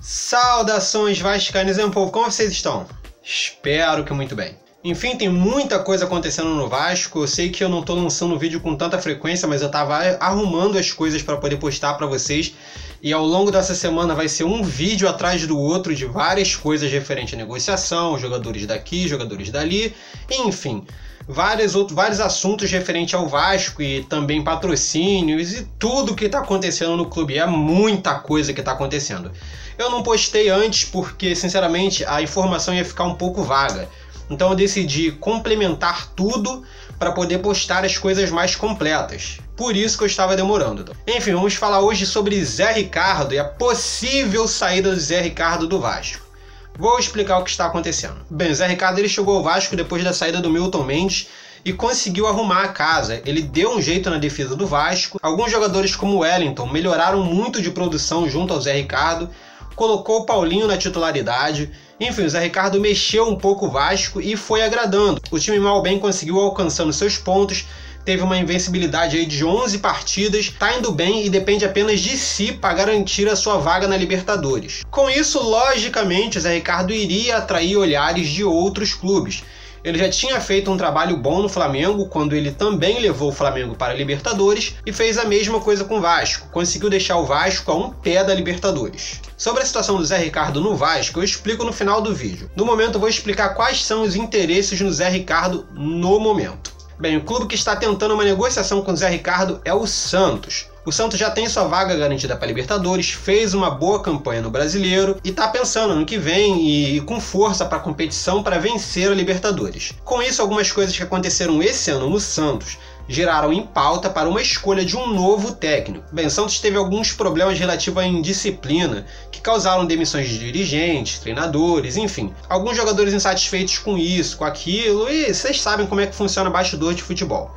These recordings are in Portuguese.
Saudações vascaínos, meu povo, como vocês estão? Espero que muito bem. Enfim, tem muita coisa acontecendo no Vasco. Eu sei que eu não tô lançando vídeo com tanta frequência, mas eu tava arrumando as coisas para poder postar para vocês. E ao longo dessa semana vai ser um vídeo atrás do outro de várias coisas referentes à negociação, jogadores daqui, jogadores dali, enfim. Vários assuntos referentes ao Vasco e também patrocínios e tudo que está acontecendo no clube. É muita coisa que está acontecendo. Eu não postei antes porque, sinceramente, a informação ia ficar um pouco vaga. Então eu decidi complementar tudo para poder postar as coisas mais completas. Por isso que eu estava demorando. Enfim, vamos falar hoje sobre Zé Ricardo e a possível saída do Zé Ricardo do Vasco. Vou explicar o que está acontecendo. Bem, o Zé Ricardo ele chegou ao Vasco depois da saída do Milton Mendes e conseguiu arrumar a casa. Ele deu um jeito na defesa do Vasco. Alguns jogadores como o Wellington melhoraram muito de produção junto ao Zé Ricardo. Colocou o Paulinho na titularidade. Enfim, o Zé Ricardo mexeu um pouco o Vasco e foi agradando. O time mal bem conseguiu alcançando seus pontos. Teve uma invencibilidade aí de 11 partidas, tá indo bem e depende apenas de si para garantir a sua vaga na Libertadores. Com isso, logicamente, o Zé Ricardo iria atrair olhares de outros clubes. Ele já tinha feito um trabalho bom no Flamengo, quando ele também levou o Flamengo para a Libertadores, e fez a mesma coisa com o Vasco, conseguiu deixar o Vasco a um pé da Libertadores. Sobre a situação do Zé Ricardo no Vasco, eu explico no final do vídeo. No momento, eu vou explicar quais são os interesses no Zé Ricardo no momento. Bem, o clube que está tentando uma negociação com o Zé Ricardo é o Santos. O Santos já tem sua vaga garantida para a Libertadores, fez uma boa campanha no Brasileiro e está pensando no que vem e com força para a competição para vencer a Libertadores. Com isso, algumas coisas que aconteceram esse ano no Santos geraram em pauta para uma escolha de um novo técnico. Bem, o Santos teve alguns problemas relativos à indisciplina, que causaram demissões de dirigentes, treinadores, enfim. Alguns jogadores insatisfeitos com isso, com aquilo, e vocês sabem como é que funciona bastidor de futebol.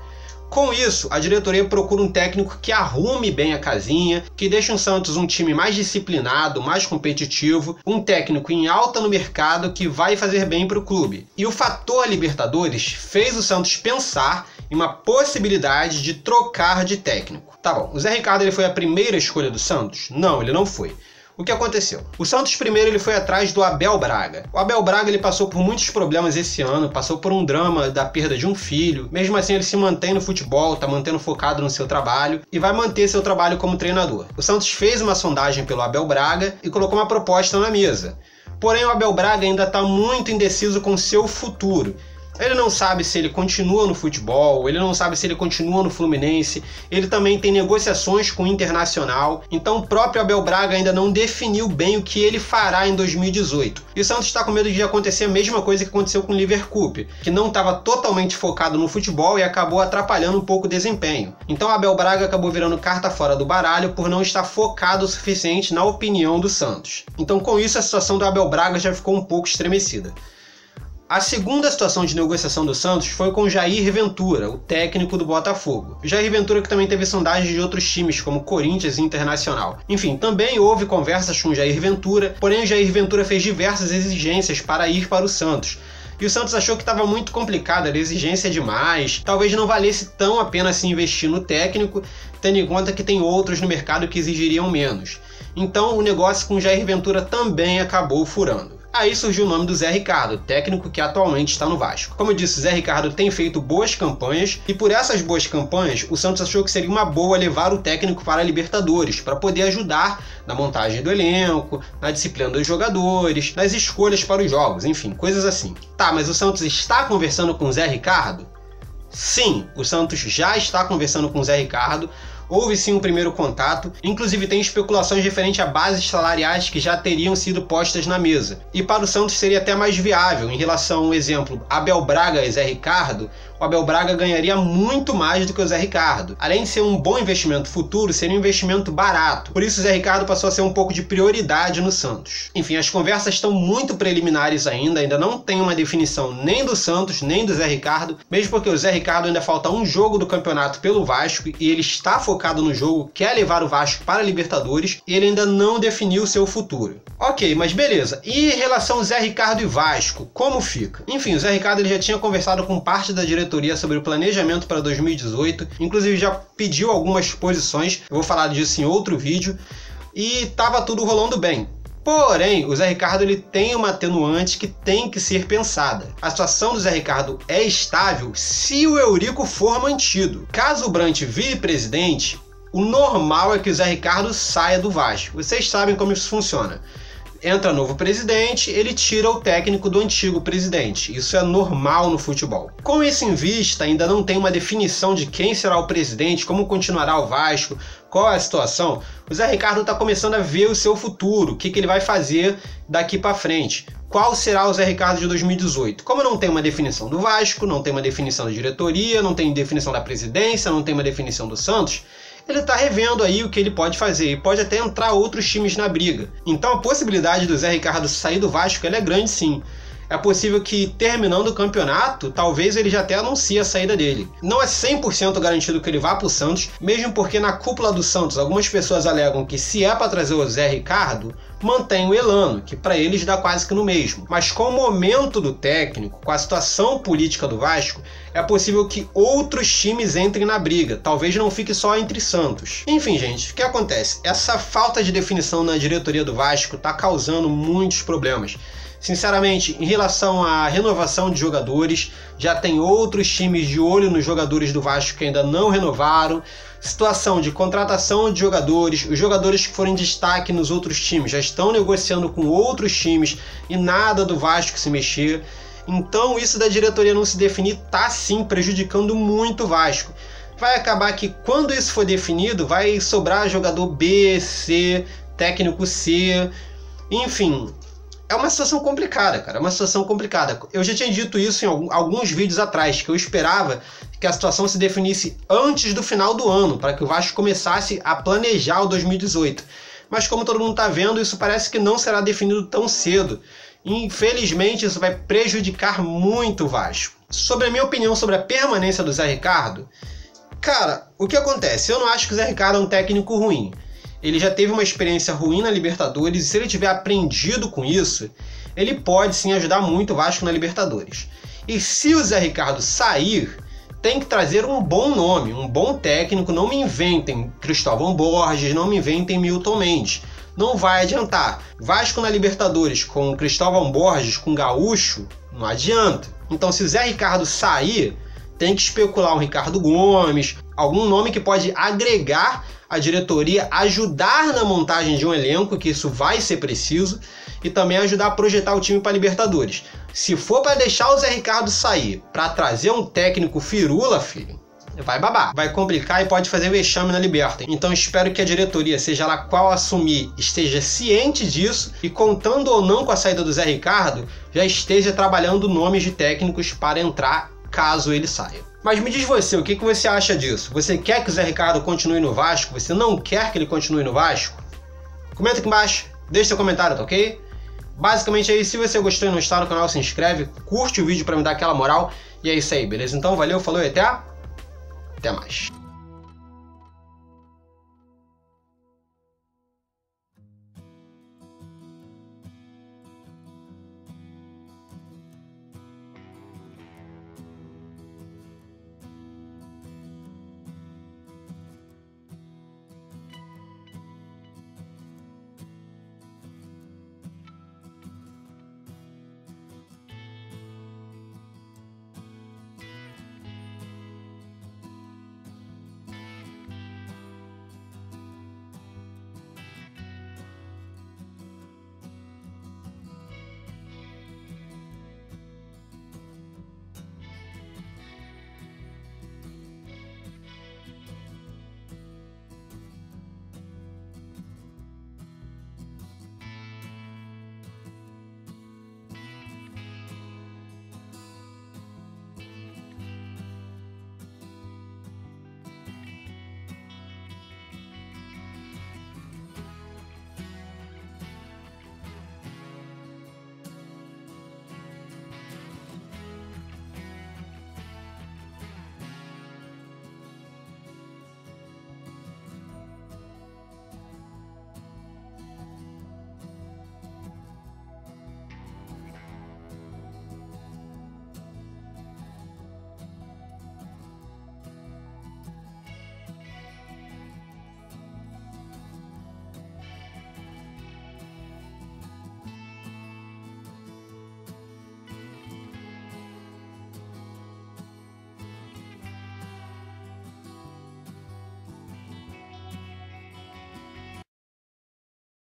Com isso, a diretoria procura um técnico que arrume bem a casinha, que deixe o Santos um time mais disciplinado, mais competitivo, um técnico em alta no mercado que vai fazer bem para o clube. E o fator Libertadores fez o Santos pensar em uma possibilidade de trocar de técnico. Tá bom, o Zé Ricardo ele foi a primeira escolha do Santos? Não, ele não foi. O que aconteceu? O Santos primeiro ele foi atrás do Abel Braga. O Abel Braga ele passou por muitos problemas esse ano, passou por um drama da perda de um filho. Mesmo assim ele se mantém no futebol, tá mantendo focado no seu trabalho e vai manter seu trabalho como treinador. O Santos fez uma sondagem pelo Abel Braga e colocou uma proposta na mesa. Porém o Abel Braga ainda está muito indeciso com seu futuro. Ele não sabe se ele continua no futebol, ele não sabe se ele continua no Fluminense, ele também tem negociações com o Internacional, então o próprio Abel Braga ainda não definiu bem o que ele fará em 2018. E o Santos está com medo de acontecer a mesma coisa que aconteceu com o Liverpool, que não estava totalmente focado no futebol e acabou atrapalhando um pouco o desempenho. Então o Abel Braga acabou virando carta fora do baralho por não estar focado o suficiente na opinião do Santos. Então com isso a situação do Abel Braga já ficou um pouco estremecida. A segunda situação de negociação do Santos foi com Jair Ventura, o técnico do Botafogo. Jair Ventura que também teve sondagens de outros times, como Corinthians e Internacional. Enfim, também houve conversas com Jair Ventura, porém o Jair Ventura fez diversas exigências para ir para o Santos. E o Santos achou que estava muito complicado, era exigência demais, talvez não valesse tão a pena se investir no técnico, tendo em conta que tem outros no mercado que exigiriam menos. Então o negócio com Jair Ventura também acabou furando. Aí surgiu o nome do Zé Ricardo, técnico que atualmente está no Vasco. Como eu disse, o Zé Ricardo tem feito boas campanhas e por essas boas campanhas o Santos achou que seria uma boa levar o técnico para a Libertadores, para poder ajudar na montagem do elenco, na disciplina dos jogadores, nas escolhas para os jogos, enfim, coisas assim. Tá, mas o Santos está conversando com o Zé Ricardo? Sim, o Santos já está conversando com o Zé Ricardo. Houve sim um primeiro contato, inclusive tem especulações referentes a bases salariais que já teriam sido postas na mesa. E para o Santos seria até mais viável, em relação ao exemplo Abel Braga e Zé Ricardo, o Abel Braga ganharia muito mais do que o Zé Ricardo. Além de ser um bom investimento futuro, seria um investimento barato. Por isso o Zé Ricardo passou a ser um pouco de prioridade no Santos. Enfim, as conversas estão muito preliminares ainda não tem uma definição nem do Santos, nem do Zé Ricardo, mesmo porque o Zé Ricardo ainda falta um jogo do campeonato pelo Vasco e ele está focado no jogo, quer levar o Vasco para a Libertadores e ele ainda não definiu o seu futuro. Ok, mas beleza. E em relação ao Zé Ricardo e Vasco, como fica? Enfim, o Zé Ricardo ele já tinha conversado com parte da diretoria sobre o planejamento para 2018, inclusive já pediu algumas posições, eu vou falar disso em outro vídeo, e estava tudo rolando bem. Porém, o Zé Ricardo ele tem uma atenuante que tem que ser pensada. A situação do Zé Ricardo é estável se o Eurico for mantido. Caso o Brant vire presidente, o normal é que o Zé Ricardo saia do Vasco. Vocês sabem como isso funciona. Entra novo presidente, ele tira o técnico do antigo presidente. Isso é normal no futebol. Com isso em vista, ainda não tem uma definição de quem será o presidente, como continuará o Vasco, qual é a situação. O Zé Ricardo está começando a ver o seu futuro, o que ele vai fazer daqui para frente. Qual será o Zé Ricardo de 2018? Como não tem uma definição do Vasco, não tem uma definição da diretoria, não tem definição da presidência, não tem uma definição do Santos, ele está revendo aí o que ele pode fazer e pode até entrar outros times na briga. Então a possibilidade do Zé Ricardo sair do Vasco ela é grande sim. É possível que terminando o campeonato, talvez ele já até anuncie a saída dele. Não é 100% garantido que ele vá para o Santos, mesmo porque na cúpula do Santos algumas pessoas alegam que se é para trazer o Zé Ricardo, mantém o Elano, que para eles dá quase que no mesmo. Mas com o momento do técnico, com a situação política do Vasco, é possível que outros times entrem na briga, talvez não fique só entre Santos. Enfim, gente, o que acontece? Essa falta de definição na diretoria do Vasco está causando muitos problemas. Sinceramente, em relação à renovação de jogadores, já tem outros times de olho nos jogadores do Vasco que ainda não renovaram. Situação de contratação de jogadores, os jogadores que forem destaque nos outros times já estão negociando com outros times e nada do Vasco se mexer. Então isso da diretoria não se definir está sim prejudicando muito o Vasco. Vai acabar que quando isso for definido vai sobrar jogador B, C, técnico C, enfim... É uma situação complicada, cara, é uma situação complicada. Eu já tinha dito isso em alguns vídeos atrás, que eu esperava que a situação se definisse antes do final do ano, para que o Vasco começasse a planejar o 2018. Mas como todo mundo está vendo, isso parece que não será definido tão cedo. Infelizmente, isso vai prejudicar muito o Vasco. Sobre a minha opinião sobre a permanência do Zé Ricardo, cara, o que acontece? Eu não acho que o Zé Ricardo é um técnico ruim. Ele já teve uma experiência ruim na Libertadores e se ele tiver aprendido com isso, ele pode sim ajudar muito o Vasco na Libertadores. E se o Zé Ricardo sair, tem que trazer um bom nome, um bom técnico. Não me inventem Cristóvão Borges, não me inventem Milton Mendes. Não vai adiantar. Vasco na Libertadores com Cristóvão Borges, com Gaúcho, não adianta. Então se o Zé Ricardo sair, tem que especular um Ricardo Gomes, algum nome que pode agregar a diretoria, ajudar na montagem de um elenco, que isso vai ser preciso, e também ajudar a projetar o time para Libertadores. Se for para deixar o Zé Ricardo sair, para trazer um técnico firula, filho, vai babar. Vai complicar e pode fazer vexame na Liberta. Então espero que a diretoria, seja lá qual assumir, esteja ciente disso e, contando ou não com a saída do Zé Ricardo, já esteja trabalhando nomes de técnicos para entrar caso ele saia. Mas me diz você, o que você acha disso? Você quer que o Zé Ricardo continue no Vasco? Você não quer que ele continue no Vasco? Comenta aqui embaixo, deixa seu comentário, tá ok? Basicamente é isso. Se você gostou e não está no canal, se inscreve, curte o vídeo para me dar aquela moral. E é isso aí, beleza? Então valeu, falou e até mais.